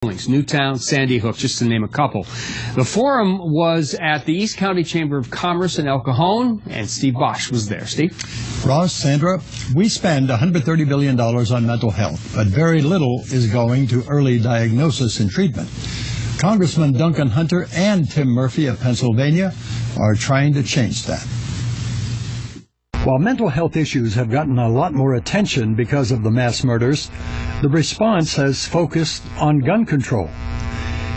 Newtown, Sandy Hook, just to name a couple. The forum was at the East County Chamber of Commerce in El Cajon, and Steve Bosch was there. Steve? Ross, Sandra, we spend $130 billion on mental health, but very little is going to early diagnosis and treatment. Congressman Duncan Hunter and Tim Murphy of Pennsylvania are trying to change that. While mental health issues have gotten a lot more attention because of the mass murders, the response has focused on gun control.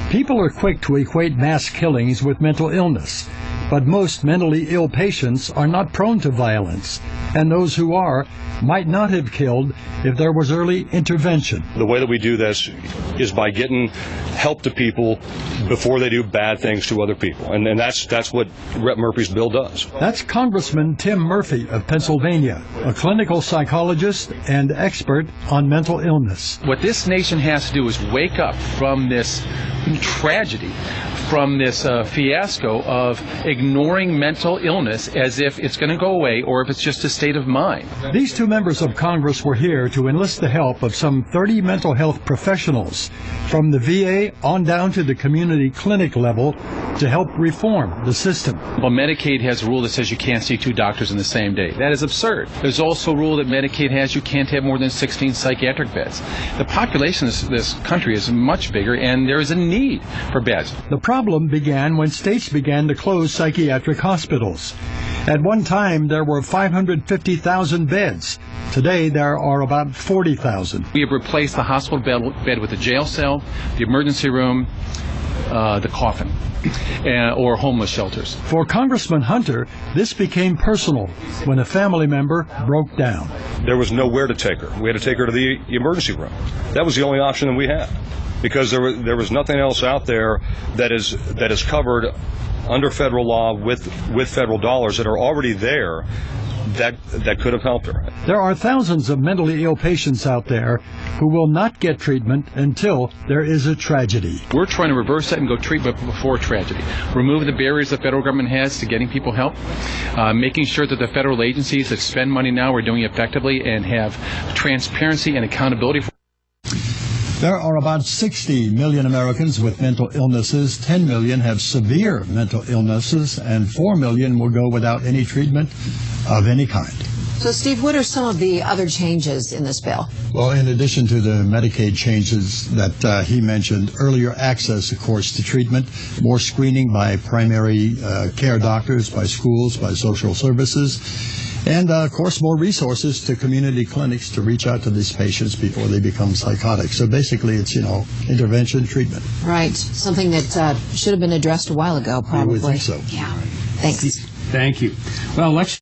People are quick to equate mass killings with mental illness, but most mentally ill patients are not prone to violence, and those who are might not have killed if there was early intervention. The way that we do this is by getting help to people before they do bad things to other people, and that's what Rep. Murphy's bill does. That's Congressman Tim Murphy of Pennsylvania, a clinical psychologist and expert on mental illness. What this nation has to do is wake up from this tragedy, from this fiasco of ignoring mental illness as if it's going to go away or if it's just a state of mind. These two members of Congress were here to enlist the help of some 30 mental health professionals from the VA on down to the community clinic level to help reform the system. Well, Medicaid has a rule that says you can't see two doctors in the same day. That is absurd. There's also a rule that Medicaid has you can't have more than 16 psychiatric beds. The population of this country is much bigger, and there is a need for beds. The problem began when states began to close psychiatric hospitals. At one time, there were 550,000 beds. Today, there are about 40,000. We have replaced the hospital bed with the jail cell, the emergency room, the coffin, or homeless shelters. For Congressman Hunter, this became personal when a family member broke down. There was nowhere to take her. We had to take her to the emergency room. That was the only option that we had, because there was nothing else out there that is covered under federal law with federal dollars that are already there that could have helped her. There are thousands of mentally ill patients out there who will not get treatment until there is a tragedy. We're trying to reverse that and go treatment before tragedy. Remove the barriers the federal government has to getting people help, making sure that the federal agencies that spend money now are doing it effectively and have transparency and accountability. There are about 60 million Americans with mental illnesses. 10 million have severe mental illnesses, and 4 million will go without any treatment of any kind. So, Steve, what are some of the other changes in this bill? Well, in addition to the Medicaid changes that he mentioned, earlier access, of course, to treatment, more screening by primary care doctors, by schools, by social services, and, of course, more resources to community clinics to reach out to these patients before they become psychotic. So basically, it's, intervention, treatment. Right. Something that should have been addressed a while ago, probably. I would think so. Yeah. Thanks. Thank you. Well, let's